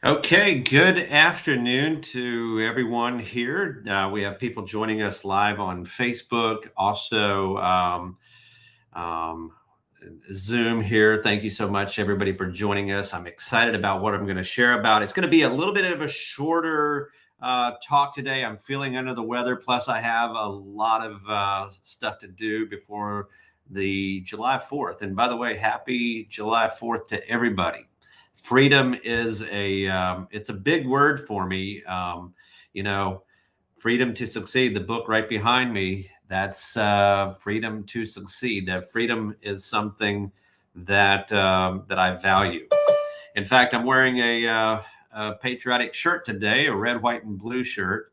Okay, good afternoon to everyone here. We have people joining us live on Facebook, also um, Zoom here. Thank you so much, everybody, for joining us. I'm excited about what I'm going to share about. It's going to be a little bit of a shorter talk today. I'm feeling under the weather, plus, I have a lot of stuff to do before the July 4th. And by the way, happy July 4th to everybody. Freedom is it's a big word for me. You know, Freedom to Succeed, the book right behind me, that's Freedom to Succeed. That freedom is something that I value. In fact, I'm wearing a patriotic shirt today, a red, white, and blue shirt.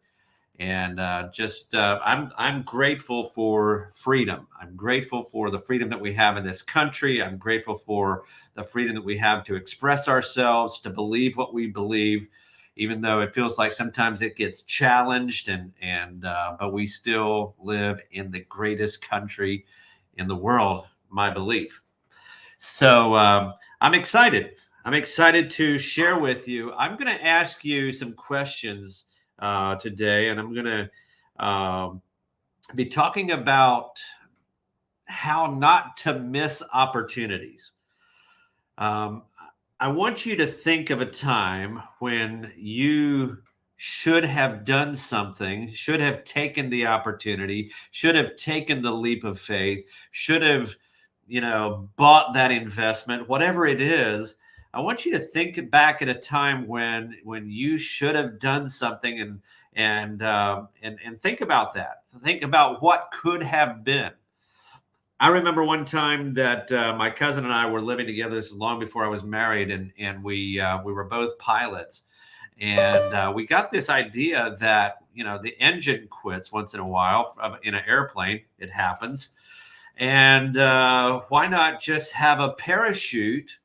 And I'm grateful for freedom. I'm grateful for the freedom that we have in this country. I'm grateful for the freedom that we have to express ourselves, to believe what we believe, even though it feels like sometimes it gets challenged. But we still live in the greatest country in the world, my belief. So I'm excited. I'm excited to share with you. I'm going to ask you some questions today, and I'm going to be talking about how not to miss opportunities. Um, I want you to think of a time when you should have done something, should have taken the opportunity, should have taken the leap of faith, should have, bought that investment, whatever it is. I want you to think back at a time when you should have done something and think about that. Think about what could have been. I remember one time that my cousin and I were living together. This is long before I was married, and we were both pilots, and we got this idea that the engine quits once in a while in an airplane. It happens, and why not just have a parachute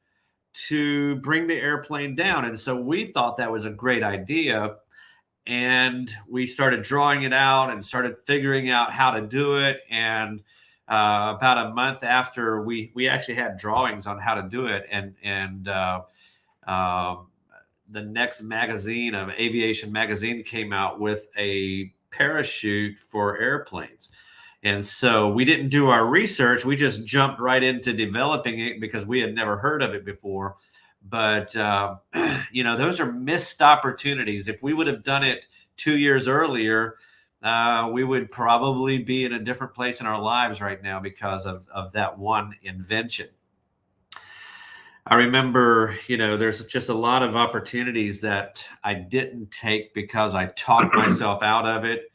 to bring the airplane down? And so we thought that was a great idea, and we started drawing it out and started figuring out how to do it. And about a month after we actually had drawings on how to do it, and the next magazine of Aviation Magazine came out with a parachute for airplanes. And so we didn't do our research. We just jumped right into developing it because we had never heard of it before. But, those are missed opportunities. If we would have done it 2 years earlier, we would probably be in a different place in our lives right now because of that one invention. I remember, there's just a lot of opportunities that I didn't take because I talked myself out of it.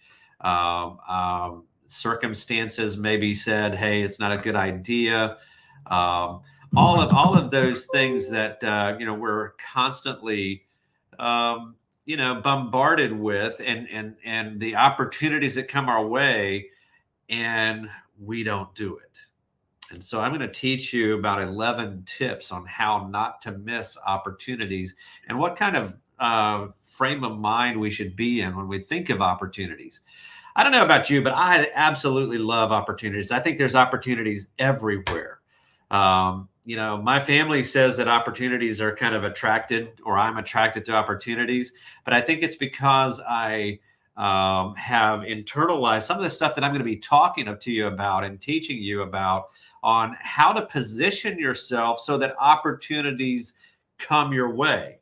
Circumstances maybe said, "Hey, it's not a good idea." All of those things that we're constantly bombarded with, and the opportunities that come our way, and we don't do it. And so I'm going to teach you about 11 tips on how not to miss opportunities and what kind of frame of mind we should be in when we think of opportunities. I don't know about you, but I absolutely love opportunities. I think there's opportunities everywhere. My family says that opportunities are kind of attracted, or I'm attracted to opportunities, but I think it's because I have internalized some of the stuff that I'm going to be talking to you about and teaching you about on how to position yourself so that opportunities come your way.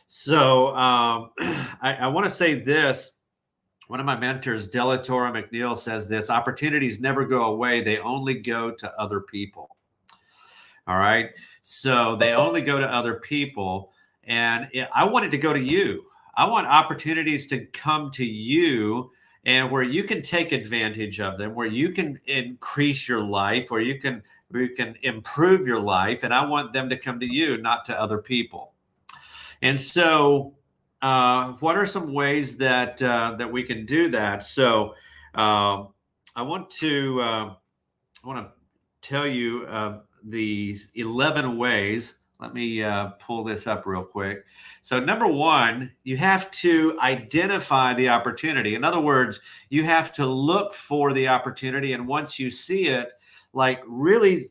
So I want to say this. One of my mentors, Delatora McNeil, says this: opportunities never go away. They only go to other people. All right. So they only go to other people. And I want it to go to you. I want opportunities to come to you, and where you can take advantage of them, where you can increase your life, where you can improve your life. And I want them to come to you, not to other people. And so what are some ways that we can do that? So I want to tell you the 11 ways. Let me pull this up real quick. So number one, you have to identify the opportunity. In other words, you have to look for the opportunity. And once you see it, like, really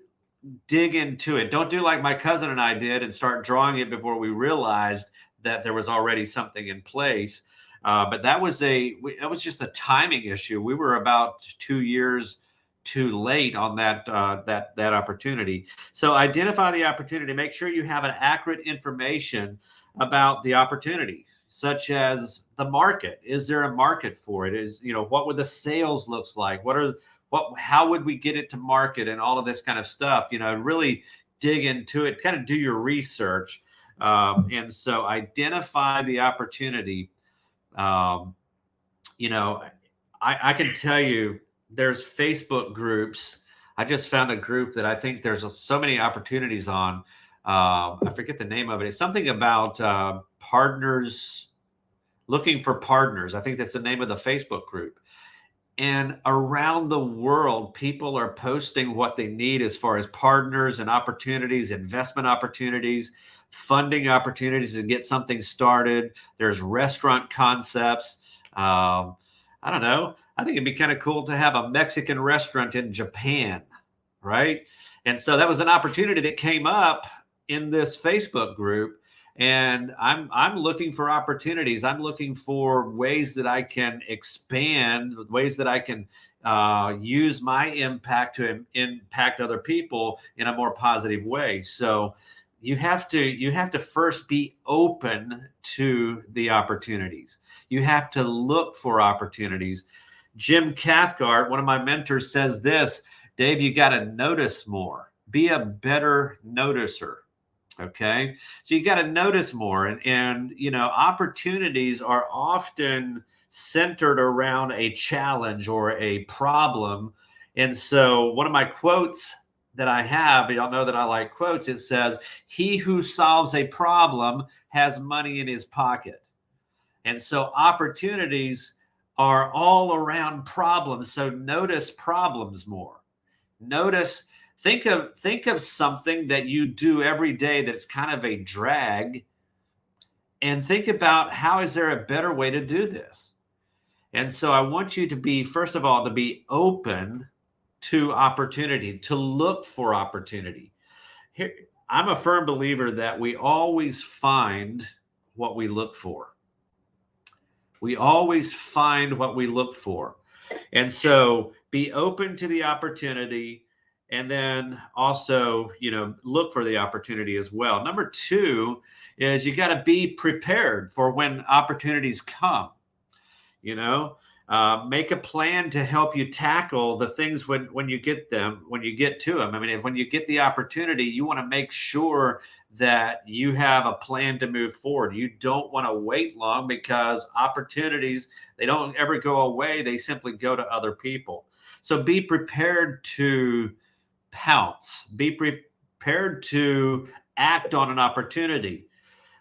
dig into it. Don't do like my cousin and I did and start drawing it before we realized that there was already something in place. But that was just a timing issue. We were about 2 years too late on that opportunity. So identify the opportunity. Make sure you have an accurate information about the opportunity, such as the market. Is there a market for it? What would the sales looks like? How would we get it to market, and all of this kind of stuff? Really dig into it, kind of do your research. And so identify the opportunity. Um, I can tell you there's Facebook groups. I just found a group that I think there's so many opportunities on. I forget the name of it. It's something about partners, looking for partners. I think that's the name of the Facebook group. And around the world, people are posting what they need as far as partners and opportunities, investment opportunities, funding opportunities to get something started. There's restaurant concepts. I don't know. I think it'd be kind of cool to have a Mexican restaurant in Japan, right? And so that was an opportunity that came up in this Facebook group. And I'm looking for opportunities. I'm looking for ways that I can expand, ways that I can use my impact to impact other people in a more positive way. So you have to first be open to the opportunities. You have to look for opportunities. Jim Cathcart, one of my mentors, says this: Dave, you got to notice more. Be a better noticer. Okay. So you got to notice more. And opportunities are often centered around a challenge or a problem. And so one of my quotes that I have, y'all know that I like quotes, it says, "He who solves a problem has money in his pocket." And so opportunities are all around problems. So notice problems more. Think of something that you do every day that's kind of a drag, and think about, how is there a better way to do this? And so I want you to be, first of all, to be open to opportunity, to look for opportunity. Here, I'm a firm believer that we always find what we look for. We always find what we look for. And so be open to the opportunity, and then also, look for the opportunity as well. Number two is you got to be prepared for when opportunities come. Make a plan to help you tackle the things when you get to them. I mean, when you get the opportunity, you want to make sure that you have a plan to move forward. You don't want to wait long, because opportunities, they don't ever go away. They simply go to other people. So be prepared to pounce. Be prepared to act on an opportunity.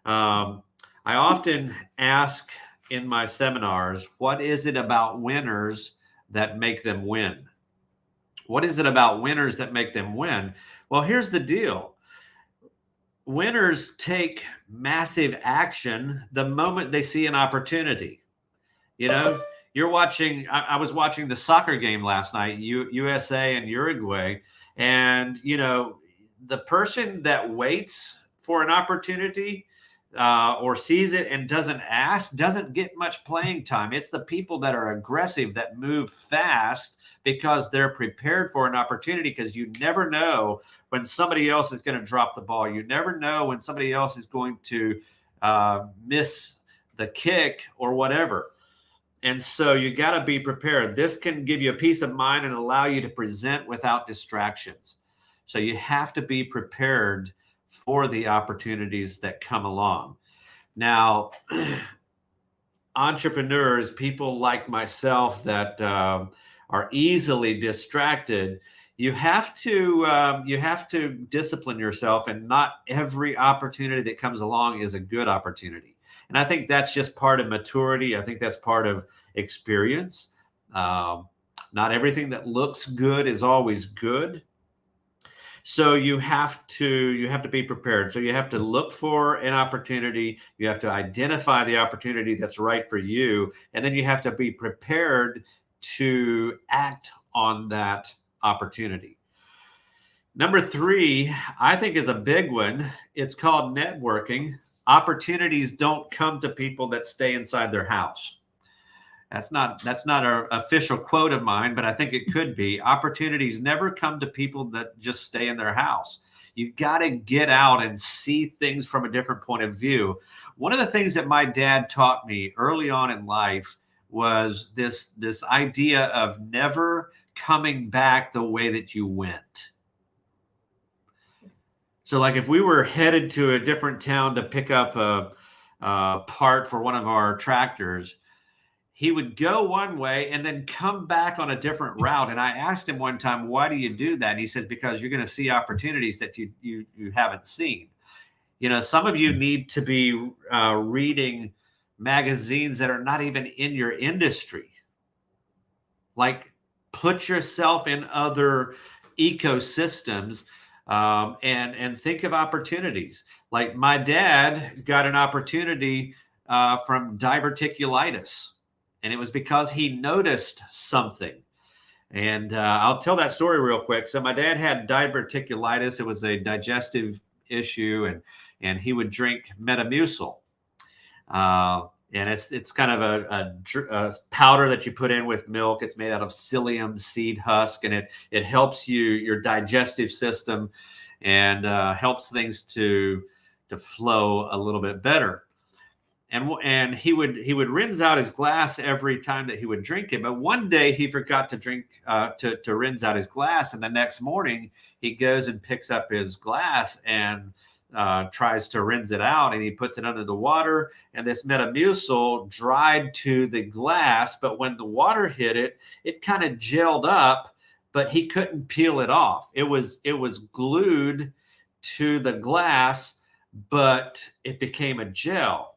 I often ask in my seminars, what is it about winners that make them win? What is it about winners that make them win? Well, here's the deal. Winners take massive action the moment they see an opportunity. You're watching, I was watching the soccer game last night, USA and Uruguay. And, the person that waits for an opportunity or sees it and doesn't ask doesn't get much playing time. It's the people that are aggressive, that move fast, because they're prepared for an opportunity, because you never know when somebody else is going to drop the ball. You never know when somebody else is going to miss the kick or whatever. And so you got to be prepared. This can give you a peace of mind and allow you to present without distractions. So you have to be prepared for the opportunities that come along. Now, entrepreneurs, people like myself that are easily distracted, you have to discipline yourself, and not every opportunity that comes along is a good opportunity. And I think that's just part of maturity. I think that's part of experience. Not everything that looks good is always good. So you have to be prepared. So you have to look for an opportunity. You have to identify the opportunity that's right for you. And then you have to be prepared to act on that opportunity. Number three, I think, is a big one. It's called networking. opportunities don't come to people that stay inside their house. That's not an official quote of mine, but I think it could be. Opportunities never come to people that just stay in their house. You got to get out and see things from a different point of view. One of the things that my dad taught me early on in life was this idea of never coming back the way that you went. So like if we were headed to a different town to pick up a part for one of our tractors, he would go one way and then come back on a different route. And I asked him one time, why do you do that? And he said, because you're going to see opportunities that you haven't seen. You know, some of you need to be reading magazines that are not even in your industry. Like, put yourself in other ecosystems and think of opportunities. Like my dad got an opportunity from diverticulitis. And it was because he noticed something. And I'll tell that story real quick. So my dad had diverticulitis. It was a digestive issue, and he would drink Metamucil. And it's kind of a powder that you put in with milk. It's made out of psyllium seed husk, and it helps your digestive system and helps things to flow a little bit better. And he would rinse out his glass every time that he would drink it. But one day he forgot to drink to rinse out his glass, and the next morning he goes and picks up his glass and tries to rinse it out, and he puts it under the water, and this Metamucil dried to the glass. But when the water hit it, it kind of gelled up, but he couldn't peel it off. It was glued to the glass, but it became a gel.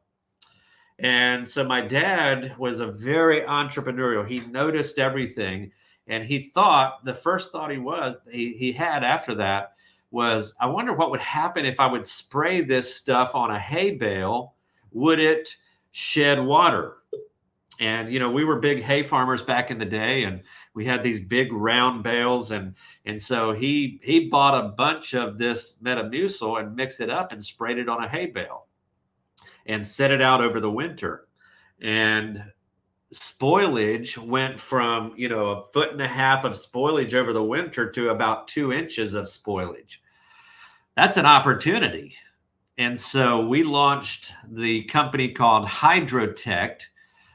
And so my dad was a very entrepreneurial. He noticed everything. And he thought, the first thought he had after that was, I wonder what would happen if I would spray this stuff on a hay bale. Would it shed water? And, you know, we were big hay farmers back in the day, and we had these big round bales. And so he bought a bunch of this Metamucil and mixed it up and sprayed it on a hay bale and set it out over the winter. And spoilage went from, you know, 1.5 foot of spoilage over the winter to about 2 inches of spoilage. That's an opportunity. And so we launched the company called Hydrotect,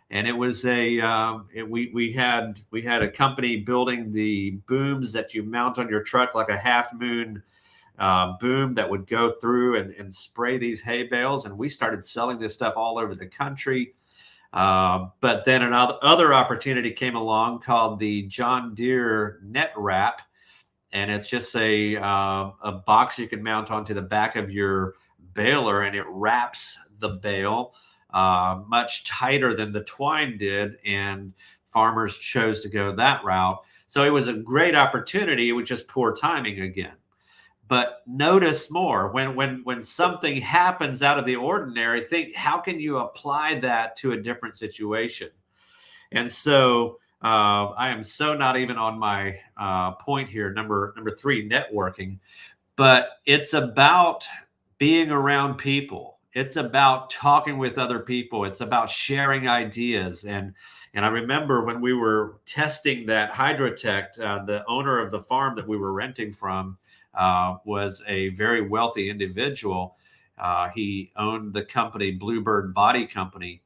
and it was we had a company building the booms that you mount on your truck, like a half moon boom that would go through and spray these hay bales. And we started selling this stuff all over the country. But then another opportunity came along called the John Deere Net Wrap. And it's just a box you can mount onto the back of your baler, and it wraps the bale much tighter than the twine did. And farmers chose to go that route. So it was a great opportunity. It was just poor timing again. But notice more when something happens out of the ordinary, think, how can you apply that to a different situation? And so I am so not even on my point here, number 3, networking. But it's about being around people. It's about talking with other people. It's about sharing ideas. And I remember when we were testing that Hydrotect, the owner of the farm that we were renting from was a very wealthy individual. He owned the company Bluebird Body Company.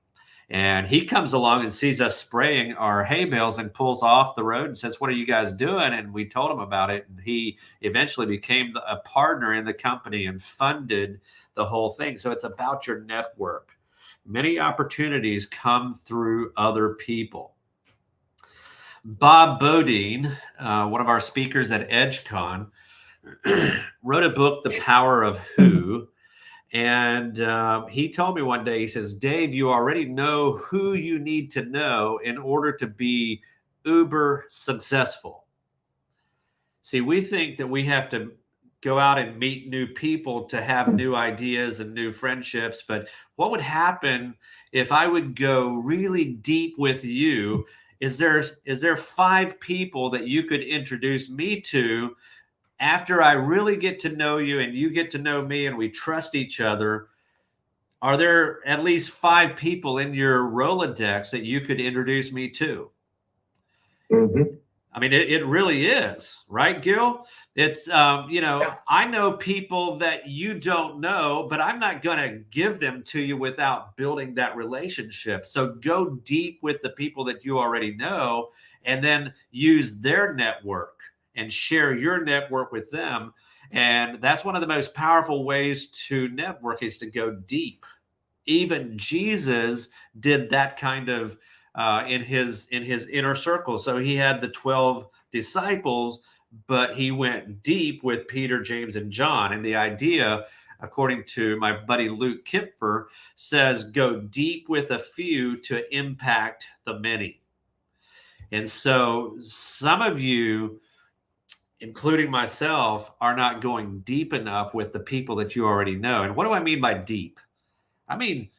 And he comes along and sees us spraying our hay bales and pulls off the road and says, "What are you guys doing?" And we told him about it. And he eventually became a partner in the company and funded the whole thing. So it's about your network. Many opportunities come through other people. Bob Bodine, one of our speakers at EdgeCon, wrote a book, The Power of Who. And he told me one day, he says, "Dave, you already know who you need to know in order to be uber successful." See, we think that we have to go out and meet new people to have new ideas and new friendships. But what would happen if I would go really deep with you? Is there 5 people that you could introduce me to after I really get to know you and you get to know me and we trust each other? are there at least 5 people in your Rolodex that you could introduce me to? Mm-hmm. I mean, it really is, right, Gil? It's, Yeah. I know people that you don't know, but I'm not going to give them to you without building that relationship. So go deep with the people that you already know and then use their network and share your network with them. And that's one of the most powerful ways to network is to go deep. Even Jesus did that kind of in his inner circle. So he had the 12 disciples, but he went deep with Peter, James, and John. And the idea, according to my buddy Luke Kipfer, says go deep with a few to impact the many. And so some of you, including myself, are not going deep enough with the people that you already know. And what do I mean by deep? I mean,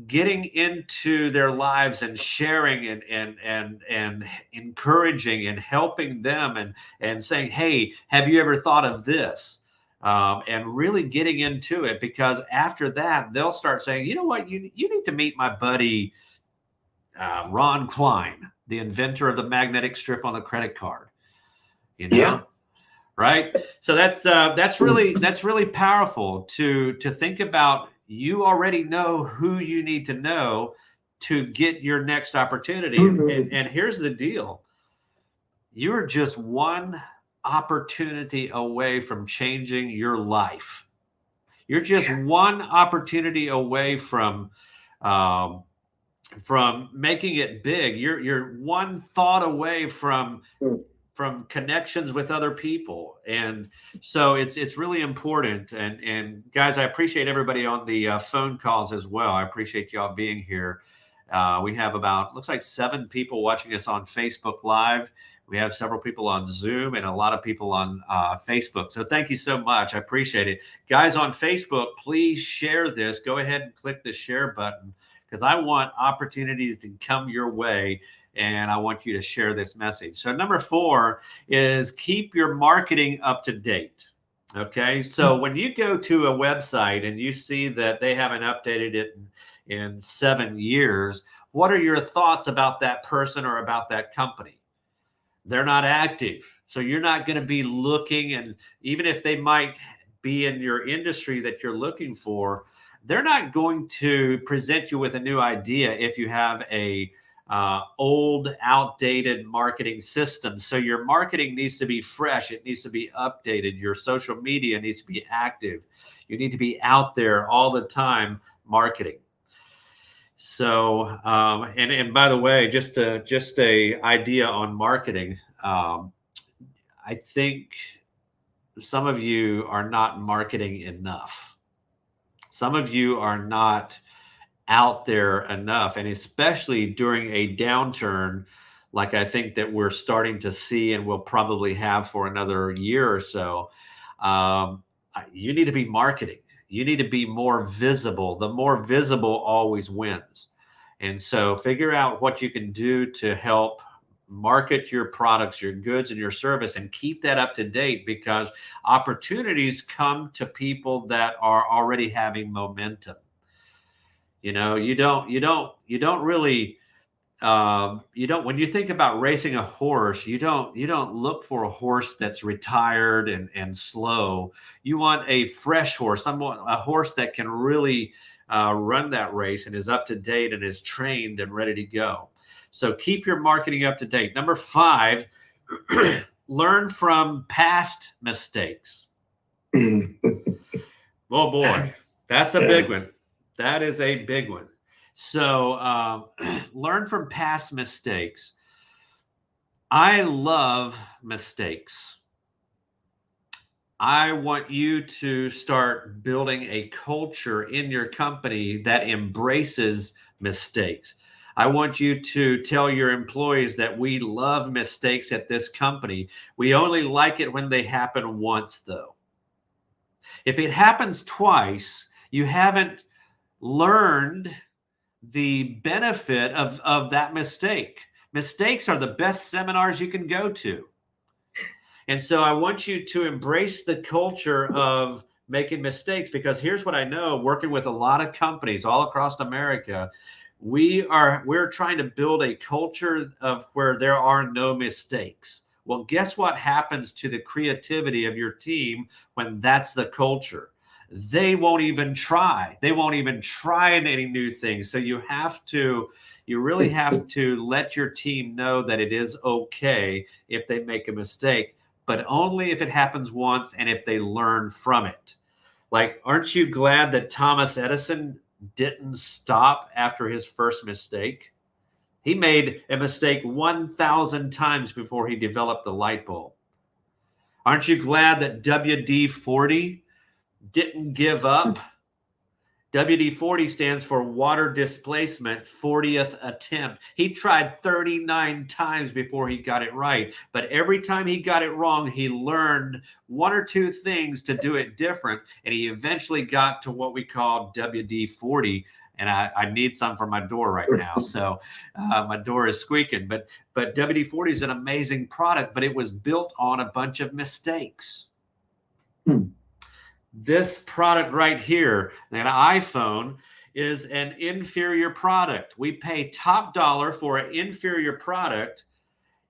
getting into their lives and sharing and encouraging and helping them and saying, "Hey, have you ever thought of this?" And really getting into it, because after that they'll start saying, "You know what? You need to meet my buddy Ron Klein, the inventor of the magnetic strip on the credit card." You Yeah. know, right? So that's really powerful to think about. You already know who you need to know to get your next opportunity. And, Mm-hmm. and, and here's the deal: you're just one opportunity away from changing your life. You're just one opportunity away um, from making it big. You're one thought away from connections with other people. And so it's really important. And guys, I appreciate everybody on the phone calls as well. I appreciate y'all being here. We have about, looks like 7 people watching us on Facebook Live. We have several people on Zoom and a lot of people on Facebook. So thank you so much. I appreciate it. Guys on Facebook, please share this. Go ahead and click the share button, because I want opportunities to come your way, and I want you to share this message. So number 4 is keep your marketing up to date. Okay. So when you go to a website and you see that they haven't updated it in 7 years, what are your thoughts about that person or about that company? They're not active. So you're not going to be looking, and even if they might be in your industry that you're looking for, they're not going to present you with a new idea if you have a old, outdated marketing system. So your marketing needs to be fresh. It needs to be updated. Your social media needs to be active. You need to be out there all the time marketing. So, and by the way, just a idea on marketing. I think some of you are not marketing enough. Some of you are not out there enough, and especially during a downturn like I think that we're starting to see and will probably have for another year or so. um, you need to be marketing. You need to be more visible. The more visible always wins. And so figure out what you can do to help market your products, your goods, and your service, and keep that up to date, because opportunities come to people that are already having momentum. You don't really, you don't, when you think about racing a horse, you don't look for a horse that's retired and slow. You want a fresh horse, a horse that can really run that race and is up to date and is trained and ready to go. So keep your marketing up to date. Number 5, learn from past mistakes. Oh boy, that's a big one. That is a big one. So learn from past mistakes. I love mistakes. I want you to start building a culture in your company that embraces mistakes. I want you to tell your employees that we love mistakes at this company. We only like it when they happen once, though. If it happens twice, you haven't learned the benefit of that mistake. Mistakes are the best seminars you can go to. And so I want you to embrace the culture of making mistakes, because here's what I know, working with a lot of companies all across America, we're trying to build a culture of where there are no mistakes. Well, guess what happens to the creativity of your team when that's the culture? They won't even try. They won't even try any new things. So you really have to let your team know that it is okay if they make a mistake, but only if it happens once and if they learn from it. Like, aren't you glad that Thomas Edison didn't stop after his first mistake? He made a mistake 1,000 times before he developed the light bulb. Aren't you glad that WD-40 didn't give up? WD-40 stands for water displacement 40th attempt. He tried 39 times before he got it right. But every time he got it wrong, he learned one or two things to do it different. And he eventually got to what we call WD-40. And I need some for my door right now. So my door is squeaking. But WD-40 is an amazing product, but it was built on a bunch of mistakes. This product right here, an iPhone, is an inferior product. We pay top dollar for an inferior product.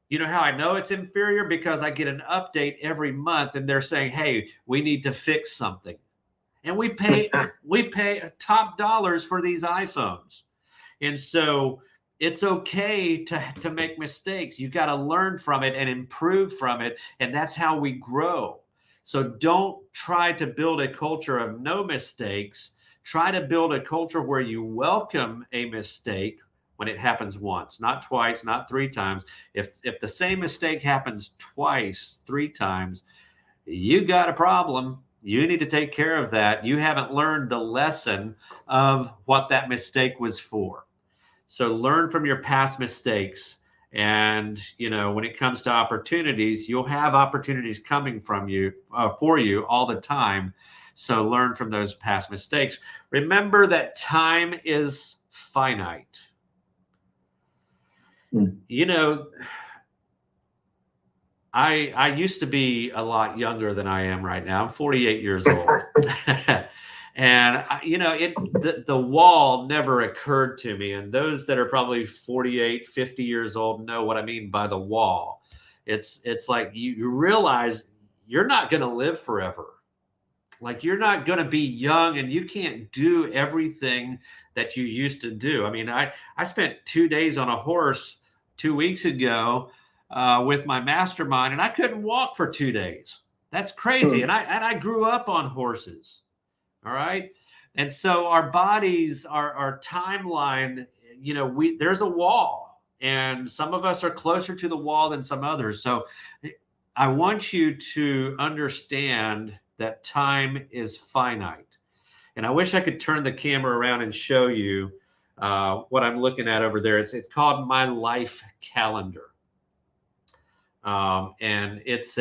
You know how I know it's inferior? Because I get an update every month and they're saying, hey, we need to fix something. And we pay top dollars for these iPhones. And so it's okay to make mistakes. You got to learn from it and improve from it. And that's how we grow. So don't try to build a culture of no mistakes. Try to build a culture where you welcome a mistake when it happens once, not twice, not three times. If the same mistake happens twice, three times, you got a problem. You need to take care of that. You haven't learned the lesson of what that mistake was for. So learn from your past mistakes. And, when it comes to opportunities, you'll have opportunities coming from you, for you all the time. So learn from those past mistakes. Remember that time is finite. I used to be a lot younger than I am right now. I'm 48 years old. And the wall never occurred to me. And those that are probably 48, 50 years old know what I mean by the wall. It's like you realize you're not going to live forever. Like, you're not going to be young and you can't do everything that you used to do. I mean, I spent 2 days on a horse 2 weeks ago with my mastermind, and I couldn't walk for 2 days. That's crazy. And I grew up on horses. All right. And so our bodies, our timeline, there's a wall, and some of us are closer to the wall than some others. So I want you to understand that time is finite. And I wish I could turn the camera around and show you what I'm looking at over there. It's called my life calendar. And it's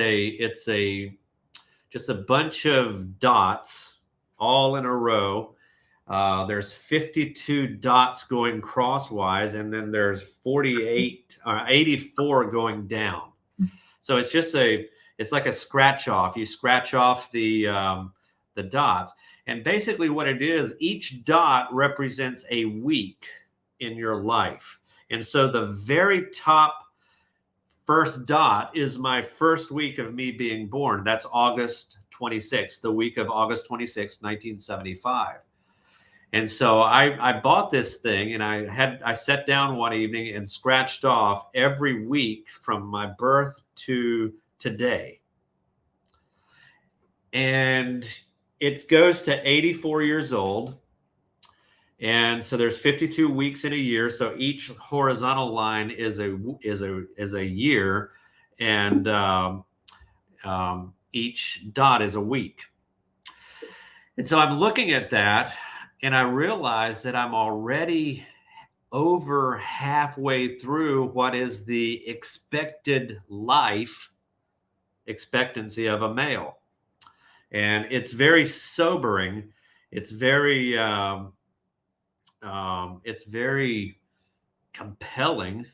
just a bunch of dots all in a row. There's 52 dots going crosswise, and then there's 84 going down. So it's like a scratch off. You scratch off the dots, and basically what it is, each dot represents a week in your life. And so the very top first dot is my first week of me being born. That's August 26th, the week of August 26th, 1975. And so I bought this thing, and I sat down one evening and scratched off every week from my birth to today. And it goes to 84 years old. And so there's 52 weeks in a year. So each horizontal line is a year, and each dot is a week. And so I'm looking at that, and I realize that I'm already over halfway through what is the expected life expectancy of a male. And it's very sobering. It's very compelling.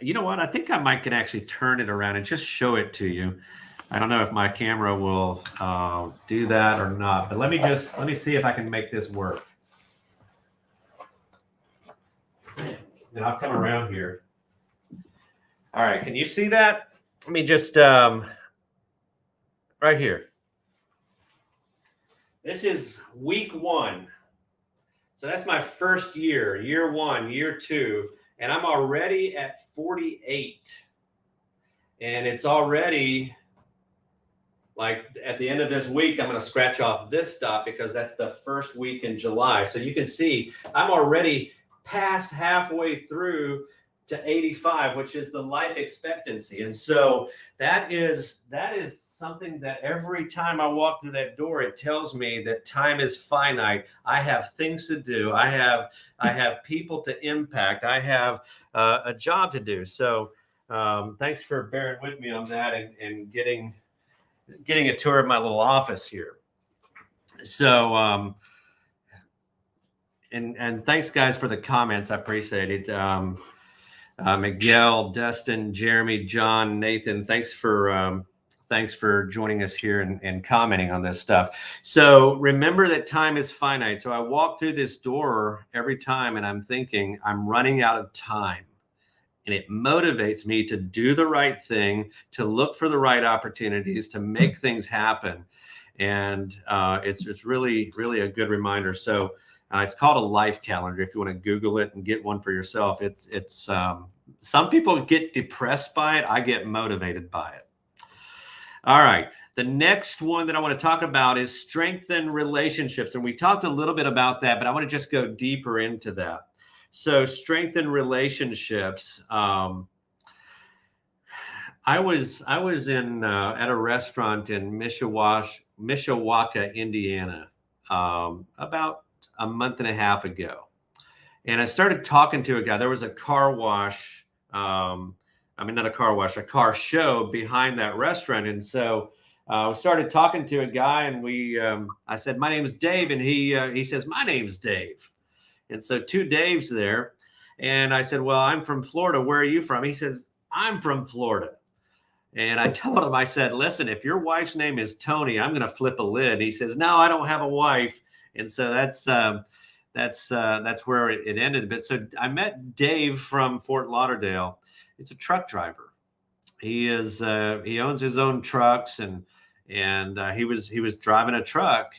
You know what? I think I might can actually turn it around and just show it to you. I don't know if my camera will do that or not, but let me see if I can make this work. And I'll come around here. All right, can you see that? Let me just right here. This is week 1. So that's my first year 1, year 2, and I'm already at 48. And it's already like at the end of this week, I'm going to scratch off this dot because that's the first week in July. So you can see I'm already past halfway through to 85, which is the life expectancy. And so that is something that every time I walk through that door, it tells me that time is finite. I have things to do. I have people to impact. I have a job to do. So thanks for bearing with me on that and getting a tour of my little office here. So and thanks guys for the comments. I appreciate it. Miguel, Dustin, Jeremy, John, Nathan, thanks for joining us here and commenting on this stuff. So remember that time is finite. So I walk through this door every time and I'm thinking I'm running out of time. And it motivates me to do the right thing, to look for the right opportunities, to make things happen. And it's really, really a good reminder. So it's called a life calendar. If you want to Google it and get one for yourself, it's some people get depressed by it. I get motivated by it. All right. The next one that I want to talk about is strengthen relationships. And we talked a little bit about that, but I want to just go deeper into that. So strengthen relationships. I was in at a restaurant in Mishawaka, Indiana, about a month and a half ago, and I started talking to a guy. There was a car wash. Not a car wash, a car show behind that restaurant, and so we started talking to a guy, and I said, "My name is Dave," and he says, "My name's Dave." And so 2 Daves there. And I said, "Well, I'm from Florida. Where are you from?" He says, "I'm from Florida." And I told him, I said, "Listen, if your wife's name is Tony, I'm going to flip a lid." He says, "No, I don't have a wife." And so that's where it ended. But so I met Dave from Fort Lauderdale. It's a truck driver. He owns his own trucks, and he was driving a truck.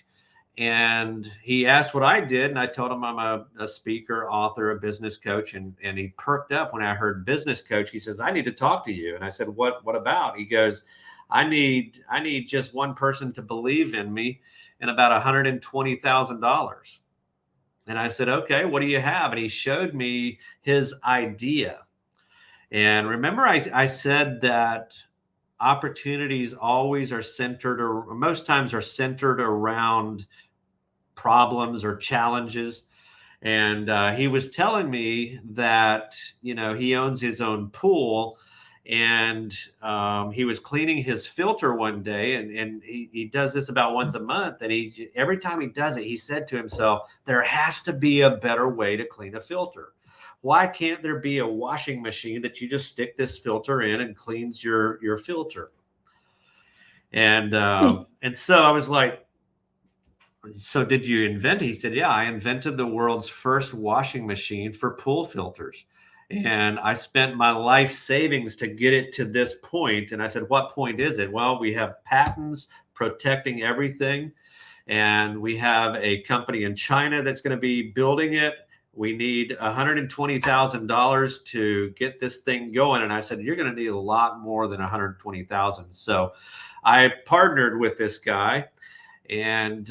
And he asked what I did, and I told him I'm a speaker, author, a business coach, and he perked up when I heard business coach. He says, "I need to talk to you." And I said, "What about?" He goes, I need just one person to believe in me and about $120,000." And I said, "Okay, what do you have?" And he showed me his idea. And remember, I said that opportunities always are centered, or most times are centered around problems or challenges. And he was telling me that, he owns his own pool, and he was cleaning his filter one day, and he does this about once a month. And every time he does it, he said to himself, there has to be a better way to clean a filter. Why can't there be a washing machine that you just stick this filter in and cleans your filter? And so I was like, "So did you invent it?" He said, "Yeah, I invented the world's first washing machine for pool filters. And I spent my life savings to get it to this point." And I said, "What point is it?" "Well, we have patents protecting everything. And we have a company in China that's going to be building it. We need $120,000 to get this thing going." And I said, "You're going to need a lot more than $120,000. So I partnered with this guy. And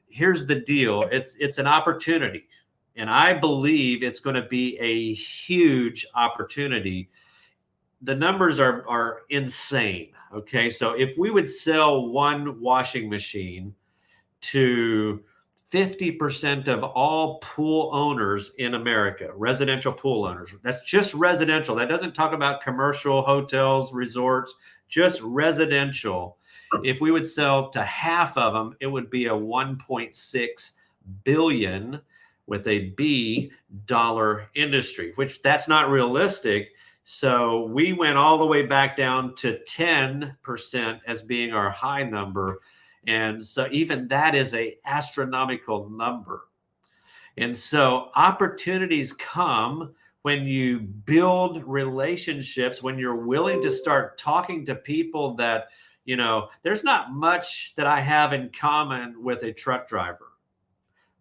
here's the deal. It's an opportunity. And I believe it's going to be a huge opportunity. The numbers are insane. Okay. So if we would sell one washing machine to 50% of all pool owners in America, residential pool owners, that's just residential. That doesn't talk about commercial, hotels, resorts, just residential. If we would sell to half of them, it would be a 1.6 billion with a B dollar industry, which that's not realistic. So we went all the way back down to 10% as being our high number. And so even that is a astronomical number. And so opportunities come when you build relationships, when you're willing to start talking to people that, there's not much that I have in common with a truck driver.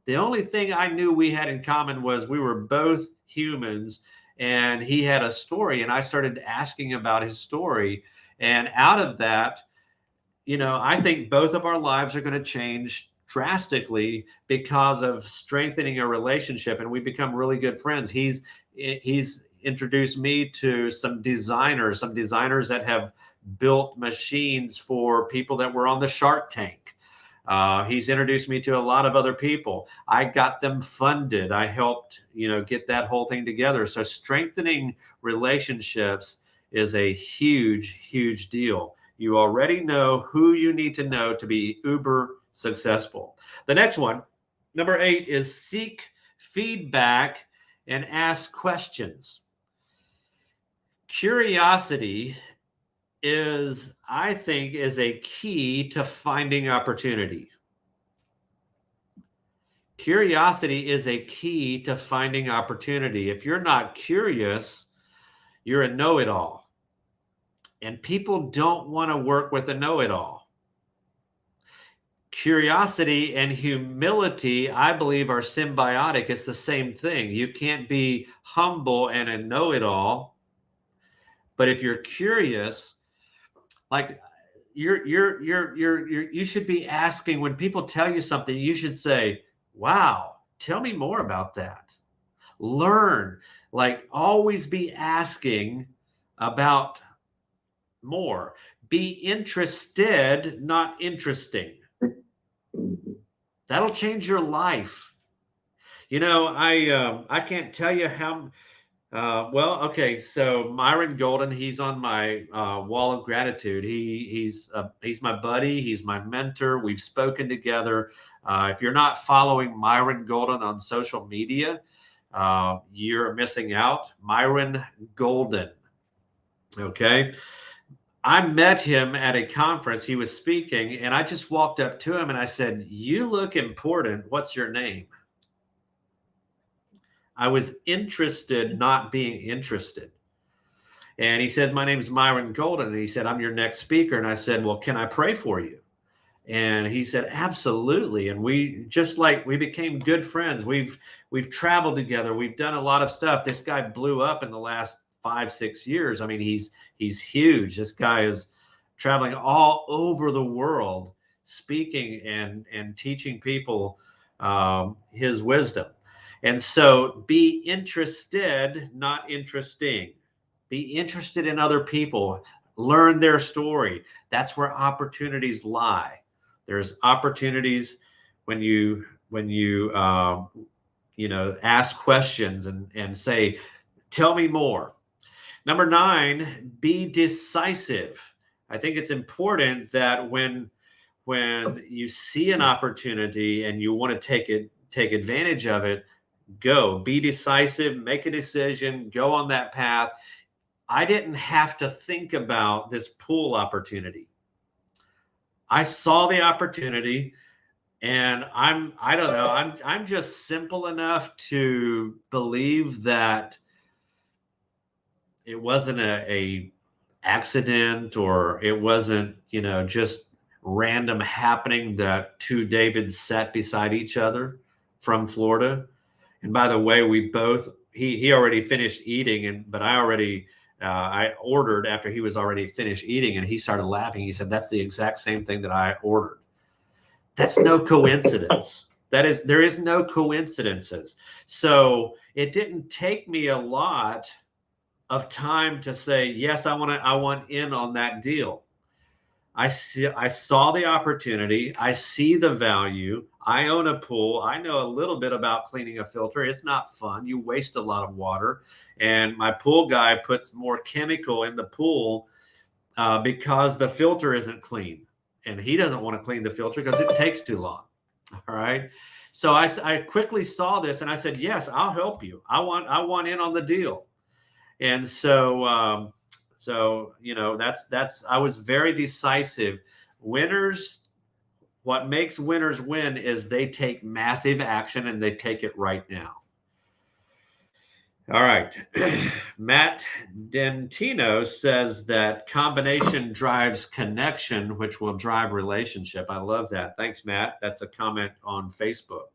The only thing I knew we had in common was we were both humans, and he had a story, and I started asking about his story. And out of that, I think both of our lives are going to change drastically because of strengthening a relationship, and we become really good friends. He's introduced me to some designers that have built machines for people that were on the Shark Tank. He's introduced me to a lot of other people. I got them funded. I helped, get that whole thing together. So strengthening relationships is a huge, huge deal. You already know who you need to know to be uber successful. The next one, number 8, is seek feedback and ask questions. Curiosity I think, is a key to finding opportunity. Curiosity is a key to finding opportunity. If you're not curious, you're a know-it-all. And people don't want to work with a know-it-all. Curiosity and humility, I believe, are symbiotic. It's the same thing. You can't be humble and a know-it-all. But if you're curious, like you should be asking, when people tell you something, you should say, wow, tell me more about that. Learn, like always be asking about more. Be interested, not interesting. That'll change your life. I can't tell you how. Okay. So Myron Golden, he's on my wall of gratitude. He's my buddy. He's my mentor. We've spoken together. If you're not following Myron Golden on social media, you're missing out. Myron Golden. Okay. I met him at a conference. He was speaking, and I just walked up to him and I said, "You look important. What's your name?" I was interested, not being interested. And he said, "My name is Myron Golden." And he said, "I'm your next speaker." And I said, "Well, can I pray for you?" And he said, "Absolutely." And we became good friends. We've traveled together. We've done a lot of stuff. This guy blew up in the last 5-6 years. I mean, he's huge. This guy is traveling all over the world, speaking and teaching people his wisdom. And so be interested, not interesting. Be interested in other people. Learn their story. That's where opportunities lie. There's opportunities when you ask questions and say, "Tell me more." Number 9, be decisive. I think it's important that when you see an opportunity and you want to take advantage of it, be decisive, make a decision, go on that path. I didn't have to think about this pool opportunity. I saw the opportunity, and I'm just simple enough to believe that it wasn't a accident, or it wasn't, just random happening that 2 Davids sat beside each other from Florida. And by the way, he already finished eating, but I ordered after he was already finished eating, and he started laughing. He said, "That's the exact same thing that I ordered." That's no coincidence. There is no coincidences. So it didn't take me a lot of time to say, yes, I want in on that deal. I saw the opportunity. I see the value. I own a pool. I know a little bit about cleaning a filter. It's not fun. You waste a lot of water. And my pool guy puts more chemical in the pool because the filter isn't clean. And he doesn't want to clean the filter because it takes too long. All right. So I quickly saw this and I said, yes, I'll help you. I want in on the deal. And so, I was very decisive. Winners, what makes winners win is they take massive action and they take it right now. All right. Matt Dentino says that combination drives connection, which will drive relationship. I love that. Thanks, Matt. That's a comment on Facebook.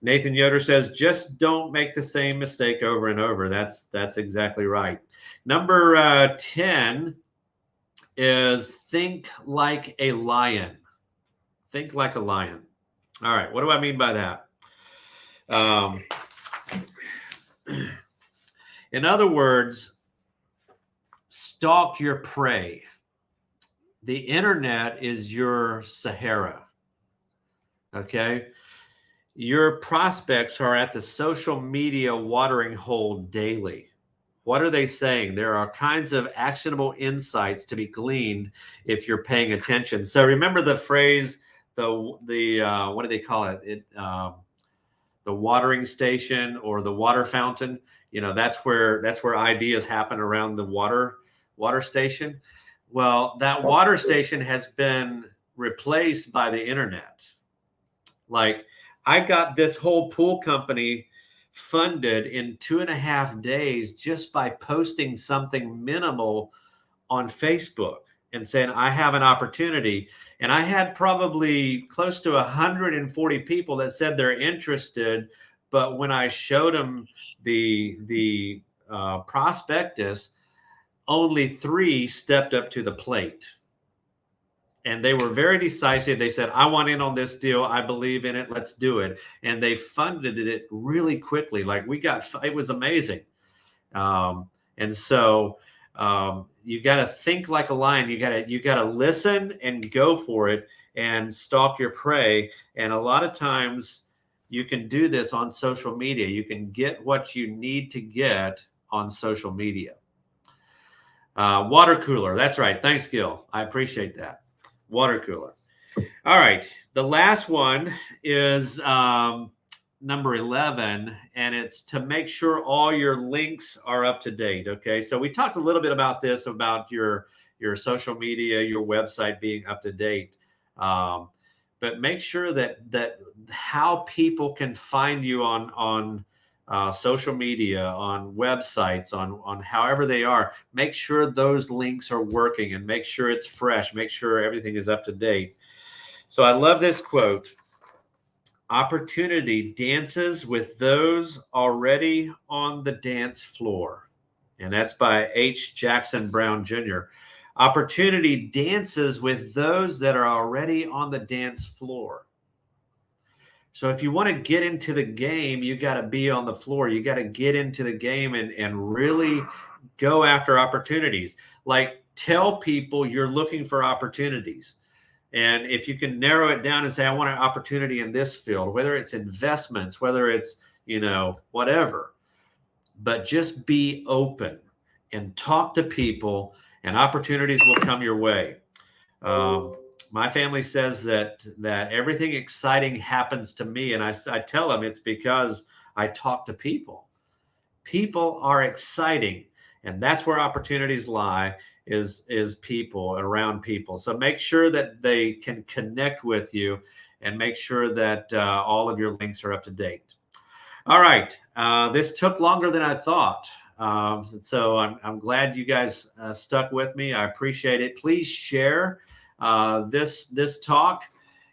Nathan Yoder says, just don't make the same mistake over and over. That's exactly right. Number 10 is think like a lion. Think like a lion. All right. What do I mean by that? In other words, stalk your prey. The internet is your Sahara. Okay. Your prospects are at the social media watering hole daily. What are they saying? There are kinds of actionable insights to be gleaned if you're paying attention. So remember the phrase, the what do they call it? The watering station or the water fountain. That's where ideas happen, around the water station. Well, that water station has been replaced by the internet. Like, I got this whole pool company funded in 2.5 days just by posting something minimal on Facebook and saying, I have an opportunity. And I had probably close to 140 people that said they're interested. But when I showed them the prospectus, only 3 stepped up to the plate. And they were very decisive. They said, I want in on this deal. I believe in it. Let's do it. And they funded it really quickly. Like, it was amazing. And so you got to think like a lion. You got to listen and go for it and stalk your prey. And a lot of times you can do this on social media. You can get what you need to get on social media. Water cooler. That's right. Thanks, Gil. I appreciate that. Water cooler. All right. The last one is number 11, and it's to make sure all your links are up to date. Okay. So we talked a little bit about this, about your social media, your website being up to date. But make sure that how people can find you on social media, on websites, on however they are, make sure those links are working and make sure it's fresh, make sure everything is up to date. So I love this quote: opportunity dances with those already on the dance floor. And that's by H. Jackson Brown Jr. Opportunity dances with those that are already on the dance floor. So if you want to get into the game, you got to be on the floor. You got to get into the game and really go after opportunities. Like, tell people you're looking for opportunities. And if you can narrow it down and say, I want an opportunity in this field, whether it's investments, whether it's, whatever, but just be open and talk to people and opportunities will come your way. My family says that everything exciting happens to me. And I tell them it's because I talk to people. People are exciting. And that's where opportunities lie, is people, around people. So make sure that they can connect with you and make sure that all of your links are up to date. All right. This took longer than I thought. So I'm glad you guys stuck with me. I appreciate it. Please share this talk.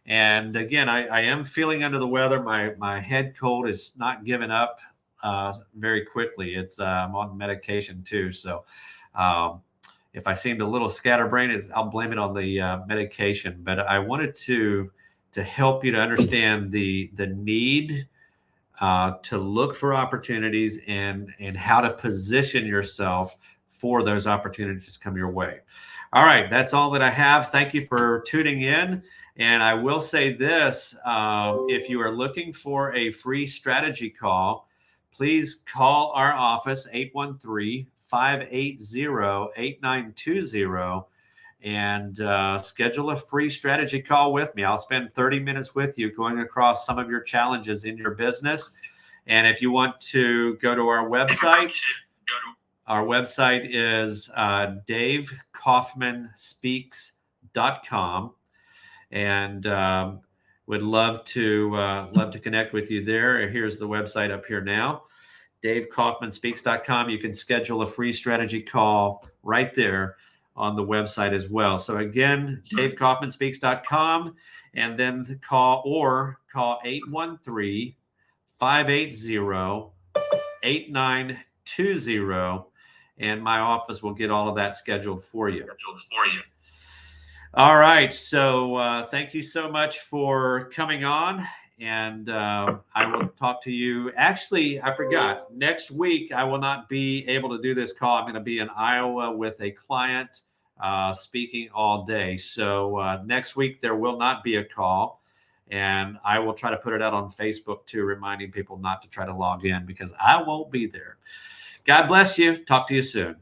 And again, I am feeling under the weather. My head cold is not giving up very quickly. I'm on medication too. So if I seemed a little scatterbrained, I'll blame it on the medication. But I wanted to help you to understand the need to look for opportunities and how to position yourself for those opportunities to come your way. All right, that's all that I have. Thank you for tuning in. And I will say this, if you are looking for a free strategy call, please call our office, 813-580-8920, and schedule a free strategy call with me. I'll spend 30 minutes with you going across some of your challenges in your business. And if you want to go to our website, Our website is davekaufmanspeaks.com, and would love to connect with you there. Here's the website up here now, davekaufmanspeaks.com. You can schedule a free strategy call right there on the website as well. So again, davekaufmanspeaks.com, and then call 813-580-8920, and my office will get all of that scheduled for you. All right. So thank you so much for coming on. And I will talk to you. Actually, I forgot. Next week, I will not be able to do this call. I'm going to be in Iowa with a client speaking all day. So next week, there will not be a call. And I will try to put it out on Facebook too, reminding people not to try to log in because I won't be there. God bless you. Talk to you soon.